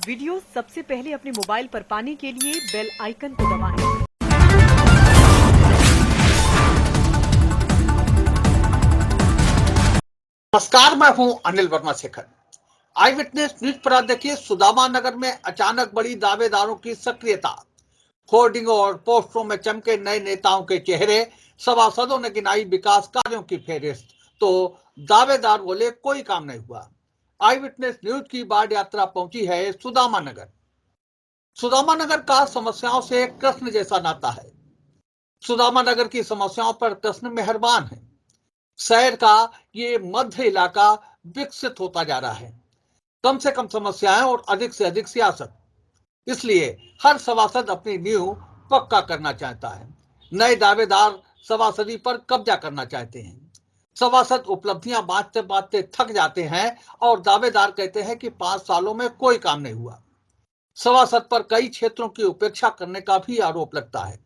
Video सबसे पहले अपने मोबाइल पर पाने के लिए बेल आइकन को दबाएं। नमस्कार, मैं हूं अनिल वर्मा शेखर। आई विटनेस न्यूज पर आज देखिए, सुदामा नगर में अचानक बड़ी दावेदारों की सक्रियता। होर्डिंगों और पोस्टरों में चमके नए नेताओं के चेहरे। सभासदों ने गिनाई विकास कार्यों की फेहरिस्त, तो दावेदार बोले कोई काम नहीं हुआ। आई विटनेस न्यूज की बाढ़ यात्रा पहुंची है सुदामा नगर। सुदामा नगर का समस्याओं से कृष्ण जैसा नाता है। सुदामा नगर की समस्याओं पर कृष्ण मेहरबान है। शहर का ये मध्य इलाका विकसित होता जा रहा है। कम से कम समस्याएं और अधिक से अधिक सियासत। इसलिए हर सभासद अपनी नींव पक्का करना चाहता है। नए दावेदार सभासदी पर कब्जा करना चाहते हैं। सभासद उपलब्धियां बांटते बांटते थक जाते हैं और दावेदार कहते हैं कि 5 सालों में कोई काम नहीं हुआ। सभासद पर कई क्षेत्रों की उपेक्षा करने का भी आरोप लगता है।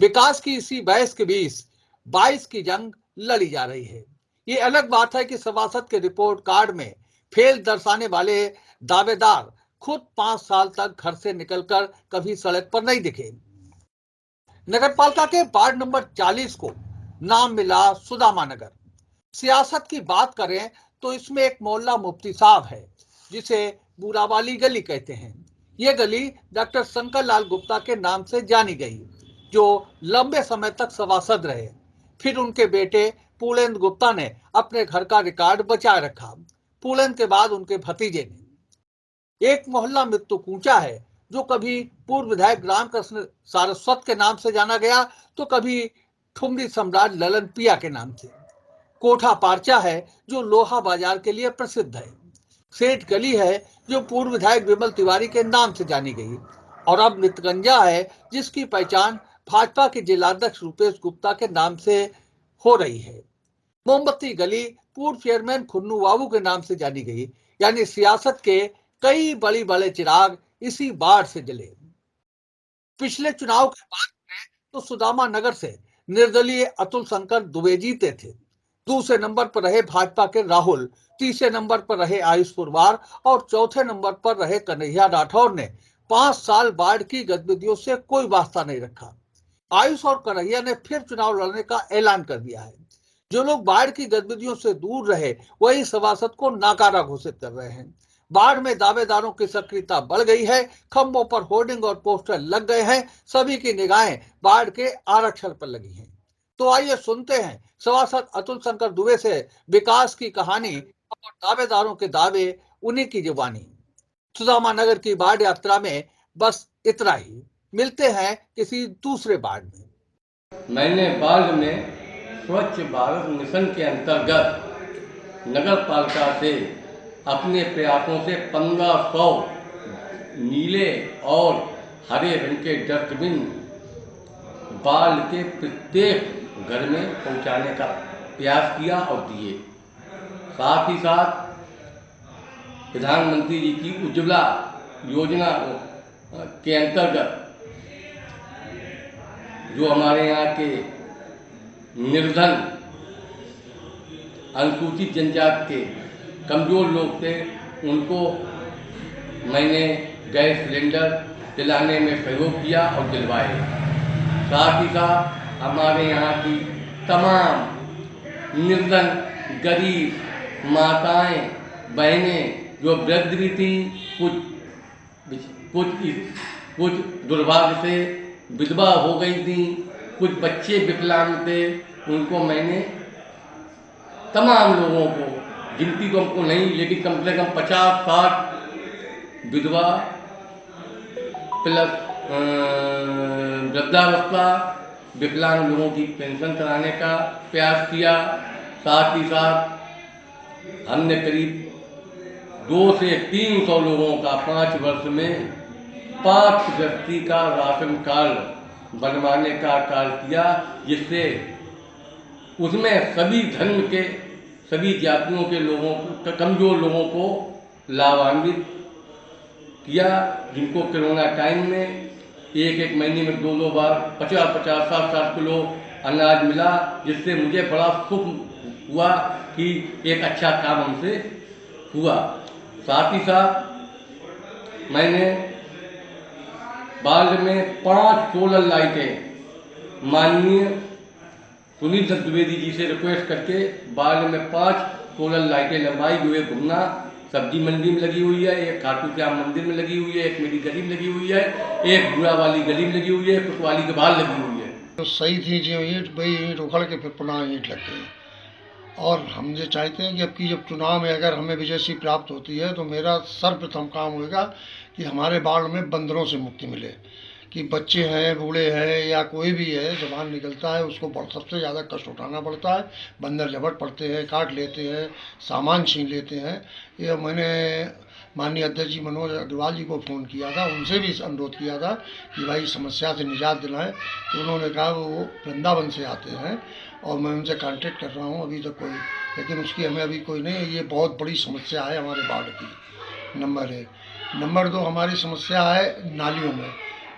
विकास की इसी बहस के बीच 22 की जंग लड़ी जा रही है। ये अलग बात है कि सभासद के रिपोर्ट कार्ड में फेल दर्शाने वाले दावेदार खुद 5 साल तक घर से निकलकर कभी सड़क पर नहीं दिखे। नगरपालिका के वार्ड नंबर 40 को नाम मिला सुदामा नगर। सियासत की बात करें तो इसमें एक मोहल्ला मुफ्ती साहब है, जिसे बुरावाली गली कहते हैं। यह गली डॉक्टर शंकर लाल गुप्ता के नाम से जानी गई, जो लंबे समय तक सभासद रहे। फिर उनके बेटे पूर्णेंद्र गुप्ता ने अपने घर का रिकॉर्ड बचाए रखा। पूर्णेंद्र के बाद उनके भतीजे ने। एक मोहल्ला मृत्यु कूचा है, जो कभी पूर्व विधायक रामकृष्ण सारस्वत के नाम से जाना गया, तो कभी ठुमरी सम्राट ललन पिया के नाम से। कोठा पारचा है, जो लोहा बाजार के लिए प्रसिद्ध है। सेठ गली है, जो पूर्व विधायक विमल तिवारी के नाम से जानी गई, और अब नितगंजा है, जिसकी पहचान भाजपा के जिलाध्यक्ष रूपेश गुप्ता के नाम से हो रही है। मोमबत्ती गली पूर्व चेयरमैन खुन्नू बाबू के नाम से जानी गई। यानी सियासत के कई बड़ी बड़े चिराग इसी बाढ़ से जले। पिछले चुनाव के बाद तो सुदामा नगर से निर्दलीय अतुल शंकर दुबे जीते थे। दूसरे नंबर पर रहे भाजपा के राहुल, तीसरे नंबर पर रहे आयुष पुरवार और चौथे नंबर पर रहे कन्हैया राठौर ने 5 साल बाढ़ की गतिविधियों से कोई वास्ता नहीं रखा। आयुष और कन्हैया ने फिर चुनाव लड़ने का ऐलान कर दिया है। जो लोग बाढ़ की गतिविधियों से दूर रहे, वही सभासद को नाकारा घोषित कर रहे हैं। बाढ़ में दावेदारों की सक्रियता बढ़ गई है। खंभों पर होर्डिंग और पोस्टर लग गए हैं। सभी की निगाहें बाढ़ के आरक्षण पर लगी हैं। तो आइए सुनते हैं सभासद अतुल शंकर दुबे से विकास की कहानी और दावेदारों के दावे, उन्हीं की जुबानी। सुदामा नगर की बाढ़ यात्रा में बस इतना ही। मिलते हैं किसी दूसरे बाढ़ में। मैंने बाढ़ में स्वच्छ भारत मिशन के अंतर्गत नगर पालिका से अपने प्रयासों से 1500 नीले और हरे रंग के डस्टबिन बाढ़ के प्रत्येक घर में पहुंचाने का प्रयास किया और दिए। साथ ही साथ प्रधानमंत्री जी की उज्ज्वला योजना के अंतर्गत जो हमारे यहाँ के निर्धन अनुसूचित जनजाति के कमज़ोर लोग थे, उनको मैंने गैस सिलेंडर दिलाने में सहयोग किया और दिलवाए। साथ ही साथ हमारे यहाँ की तमाम निर्धन गरीब माताएं बहनें जो वृद्ध भी थीं, कुछ दुर्भाग्य से विधवा हो गई थी, कुछ बच्चे विकलांग थे, उनको मैंने तमाम लोगों को, गिनती तो हमको नहीं, लेकिन कम से कम 50-60 विधवा प्लस वृद्धावस्था विकलांग लोगों की पेंशन कराने का प्रयास किया। साथ ही साथ हमने करीब 200 से 300 लोगों का 5 वर्ष में 5 व्यक्ति का राशन कार्ड बनवाने का कार्य किया, जिससे उसमें सभी धर्म के, सभी जातियों के लोगों को, कमज़ोर लोगों को लाभान्वित किया। जिनको कोरोना टाइम में एक महीने में 2 बार 50-50, 60-60 किलो अनाज मिला, जिससे मुझे बड़ा सुख हुआ कि एक अच्छा काम हमसे हुआ। साथ ही साथ मैंने वार्ड में 5 सोलर लाइटें माननीय सुनील दत्त द्विवेदी जी से रिक्वेस्ट करके वार्ड में 5 सोलर लाइटें लगवाई, जो एक घुमना सब्जी मंडी में लगी हुई है, एक खाटू श्याम मंदिर में लगी हुई है, एक मेरी गली में लगी हुई है, एक बुरा वाली गली में लगी हुई है, कुशवाली के बाहर लगी हुई है। तो सही थी जो ईंट भाई ईंट उखड़ के फिर पुनः ईंट लग गई। और हम ये चाहते हैं कि अब की जब चुनाव में अगर हमें विजयश्री प्राप्त होती है तो मेरा सर्वप्रथम काम होगा कि हमारे वार्ड में बंदरों से मुक्ति मिले। कि बच्चे हैं, बूढ़े हैं या कोई भी है, जवान निकलता है उसको सबसे ज़्यादा कष्ट उठाना पड़ता है। बंदर झपट पड़ते हैं, काट लेते हैं, सामान छीन लेते हैं। ये मैंने माननीय अध्यक्ष जी मनोज अग्रवाल जी को फ़ोन किया था, उनसे भी अनुरोध किया था कि भाई समस्या से निजात दिलाएं। तो उन्होंने कहा वो वृंदावन से आते हैं और मैं उनसे कांटेक्ट कर रहा हूँ, अभी तक कोई, लेकिन उसकी हमें अभी कोई नहीं। ये बहुत बड़ी समस्या है हमारे वार्ड की, नंबर 1। नंबर 2 हमारी समस्या है नालियों में।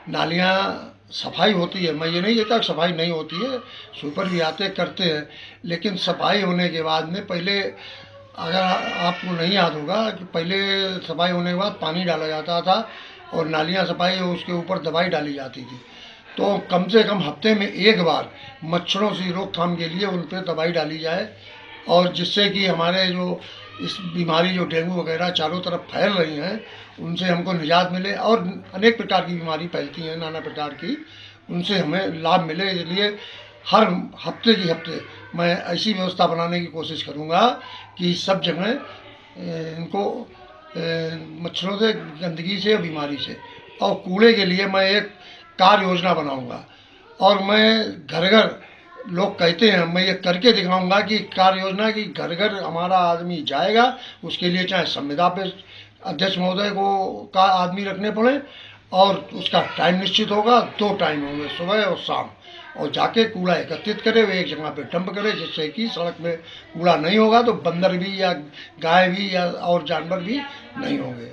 नालियाँ सफाई होती है, मैं ये नहीं कहता सफाई नहीं होती है, स्वीपर भी आते करते हैं, लेकिन सफाई होने के बाद में पहले, अगर आपको नहीं याद होगा कि पहले सफाई होने के बाद पानी डाला जाता था और नालियाँ सफाई उसके ऊपर दवाई डाली जाती थी। तो कम से कम हफ्ते में एक बार मच्छरों से रोकथाम के लिए उन पर दवाई डाली जाए, और जिससे कि हमारे जो इस बीमारी जो डेंगू वगैरह चारों तरफ फैल रही हैं उनसे हमको निजात मिले। और अनेक प्रकार की बीमारी फैलती हैं, नाना प्रकार की, उनसे हमें लाभ मिले। इसलिए हर हफ्ते की हफ्ते मैं ऐसी व्यवस्था बनाने की कोशिश करूँगा कि सब जगह इनको मच्छरों से, गंदगी से, बीमारी से। और कूड़े के लिए मैं एक कार्य योजना बनाऊँगा, और मैं घर घर, लोग कहते हैं, मैं ये करके दिखाऊंगा कि कार्य योजना की घर घर हमारा आदमी जाएगा। उसके लिए चाहे संविदा पे अध्यक्ष महोदय को का आदमी रखने पड़े, और उसका टाइम निश्चित होगा, 2 टाइम होंगे, सुबह और शाम, और जाके कूड़ा एकत्रित करे, वो एक जगह पे डंप करे, जिससे कि सड़क में कूड़ा नहीं होगा तो बंदर भी या गाय भी या और जानवर भी नहीं होंगे।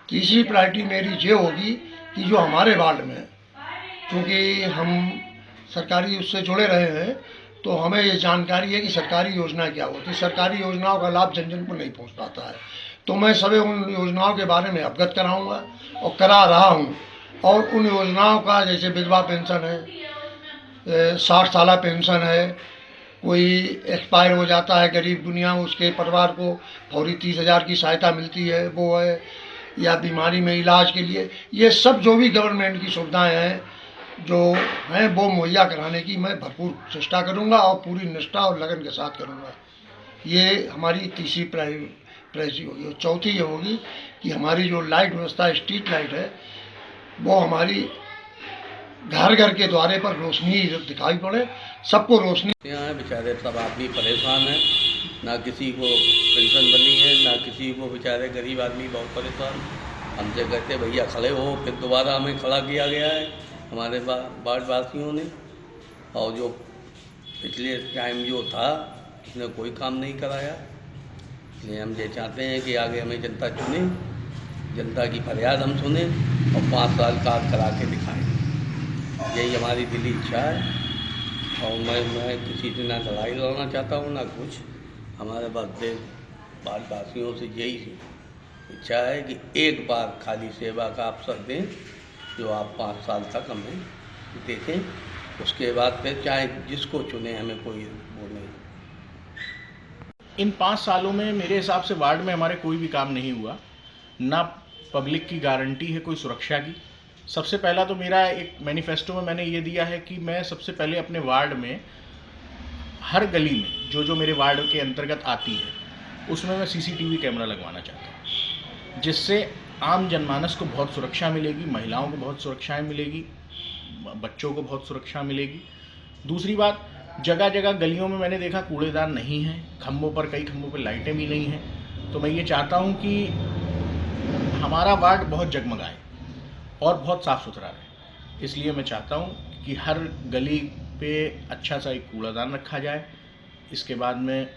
तीसरी प्रायोरिटी मेरी ये होगी कि जो हमारे वार्ड में, क्योंकि हम सरकारी उससे जुड़े रहे हैं, तो हमें ये जानकारी है कि सरकारी योजना क्या होती है। सरकारी योजनाओं का लाभ जन जन को नहीं पहुंच पाता है, तो मैं सभी उन योजनाओं के बारे में अवगत कराऊंगा और करा रहा हूं। और उन योजनाओं का, जैसे विधवा पेंशन है, 60 साल पेंशन है, कोई एक्सपायर हो जाता है गरीब दुनिया, उसके परिवार को फौरी 30,000 की सहायता मिलती है, वो है, या बीमारी में इलाज के लिए, ये सब जो भी गवर्नमेंट की सुविधाएँ हैं जो हैं वो मुहैया कराने की मैं भरपूर चेष्टा करूंगा और पूरी निष्ठा और लगन के साथ करूंगा। ये हमारी तीसरी प्रायोरिटी होगी। और चौथी ये होगी कि हमारी जो लाइट व्यवस्था, स्ट्रीट लाइट है, वो हमारी घर घर के द्वारे पर रोशनी दिखाई पड़े, सबको रोशनी। यहाँ है बेचारे सब आदमी परेशान हैं, ना किसी को पेंशन बनी है, ना किसी को, बेचारे गरीब आदमी बहुत परेशान। हमसे कहते भैया खड़े हो, फिर दोबारा हमें खड़ा किया गया है हमारे वार्ड वासियों ने। और जो पिछले टाइम जो था उसने कोई काम नहीं कराया, इसलिए हम ये चाहते हैं कि आगे हमें जनता चुने, जनता की फरियाद हम सुने और 5 साल कार्य करा के दिखाएँ। यही हमारी दिली इच्छा है। और मैं किसी से ना लड़ाई लड़ना चाहता हूँ ना कुछ, हमारे वार्ड वासियों से यही इच्छा है कि एक बार खाली सेवा का अवसर दें, जो आप 5 साल तक हमें देखें, उसके बाद फिर चाहे जिसको चुने, हमें कोई वो नहीं। इन 5 सालों में मेरे हिसाब से वार्ड में हमारे कोई भी काम नहीं हुआ, ना पब्लिक की गारंटी है कोई सुरक्षा की। सबसे पहला तो मेरा एक मैनिफेस्टो में मैंने ये दिया है कि मैं सबसे पहले अपने वार्ड में हर गली में जो मेरे वार्ड के अंतर्गत आती है उसमें मैं CCTV कैमरा लगवाना चाहता हूँ, जिससे आम जनमानस को बहुत सुरक्षा मिलेगी, महिलाओं को बहुत सुरक्षाएं मिलेगी, बच्चों को बहुत सुरक्षा मिलेगी। दूसरी बात, जगह जगह गलियों में मैंने देखा कूड़ेदान नहीं है, खंभों पर, कई खंभों पर लाइटें भी नहीं हैं। तो मैं ये चाहता हूँ कि हमारा वार्ड बहुत जगमगाए और बहुत साफ़ सुथरा रहे। इसलिए मैं चाहता हूँ कि हर गली पे अच्छा सा एक कूड़ादान रखा जाए। इसके बाद में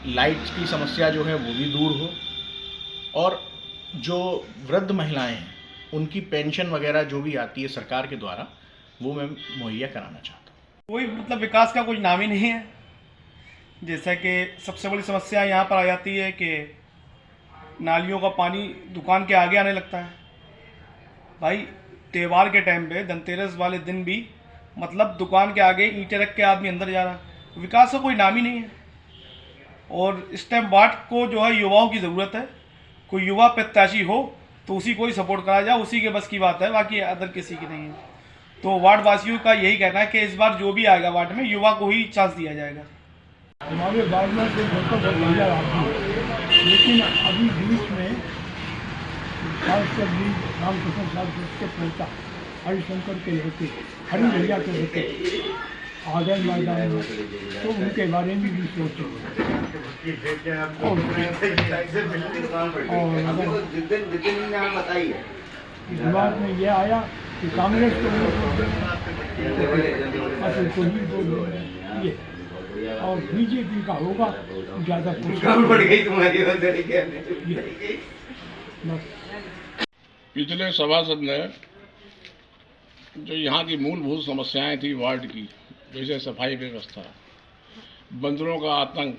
लाइट की समस्या जो है वो भी दूर हो, और जो वृद्ध महिलाएं हैं उनकी पेंशन वगैरह जो भी आती है सरकार के द्वारा, वो मैं मुहैया कराना चाहता हूँ। कोई मतलब विकास का कुछ नाम ही नहीं है। जैसा कि सबसे बड़ी समस्या यहाँ पर आ जाती है कि नालियों का पानी दुकान के आगे आने लगता है। भाई त्यौहार के टाइम पे धनतेरस वाले दिन भी मतलब दुकान के आगे ईंटें रख के आदमी अंदर जा रहा है। विकास का कोई नाम ही नहीं है। और इस टाइम वार्ड को जो है युवाओं की ज़रूरत है। कोई युवा प्रत्याशी हो तो उसी को ही सपोर्ट करा जाए, उसी के बस की बात है, बाकी अदर किसी की नहीं है। तो वार्ड वासियों का यही कहना है कि इस बार जो भी आएगा वार्ड में युवा को ही चांस दिया जाएगा। हमारे वार्ड में तो घर का बहुत बढ़िया आदमी है, लेकिन अभी बीच में खासकर भी रामकृष्ण साहब जिसके पिता हरिशंकर के लड़के हरि भैया के लड़के आ गए मैदान में, तो उनके बारे में भी सोचें। और दिमाग में ये आया कि कांग्रेस को भी वोट देना, असल को ही वोट देना, ये और बीजेपी का होगा ज़्यादा कुछ पिछले सभासद ने जो यहाँ की मूलभूत समस्याएं थी वार्ड की, जैसे सफाई व्यवस्था, बंदरों का आतंक,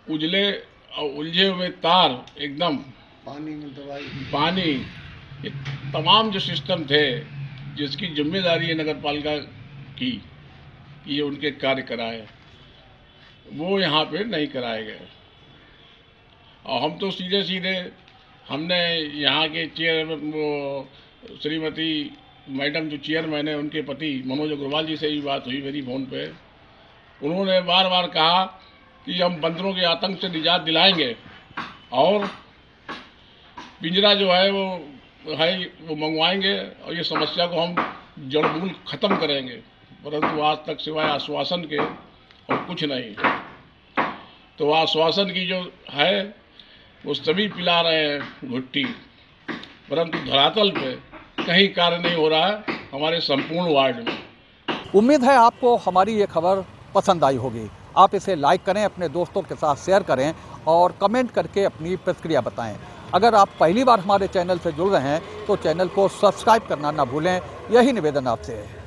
उलझे हुए तार, एकदम पानी में दवाई, पानी, ये तमाम जो सिस्टम थे जिसकी जिम्मेदारी है नगर पालिका की कि ये उनके कार्य कराए, वो यहाँ पे नहीं कराए गए। और हम तो सीधे सीधे हमने यहाँ के वो श्रीमती मैडम जो चेयरमैन है उनके पति मनोज अग्रवाल जी से भी बात हुई मेरी फ़ोन पे। उन्होंने बार बार कहा कि हम बंदरों के आतंक से निजात दिलाएंगे और पिंजरा जो है वो मंगवाएंगे और ये समस्या को हम जड़मूल ख़त्म करेंगे, परंतु आज तक सिवाय आश्वासन के और कुछ नहीं। तो आश्वासन की जो है वो सभी पिला रहे हैं घुट्टी, परंतु धरातल पे कहीं कार्य नहीं हो रहा है हमारे संपूर्ण वार्ड में। उम्मीद है आपको हमारी ये खबर पसंद आई होगी। आप इसे लाइक करें, अपने दोस्तों के साथ शेयर करें और कमेंट करके अपनी प्रतिक्रिया बताएं। अगर आप पहली बार हमारे चैनल से जुड़ रहे हैं तो चैनल को सब्सक्राइब करना ना भूलें। यही निवेदन आपसे है।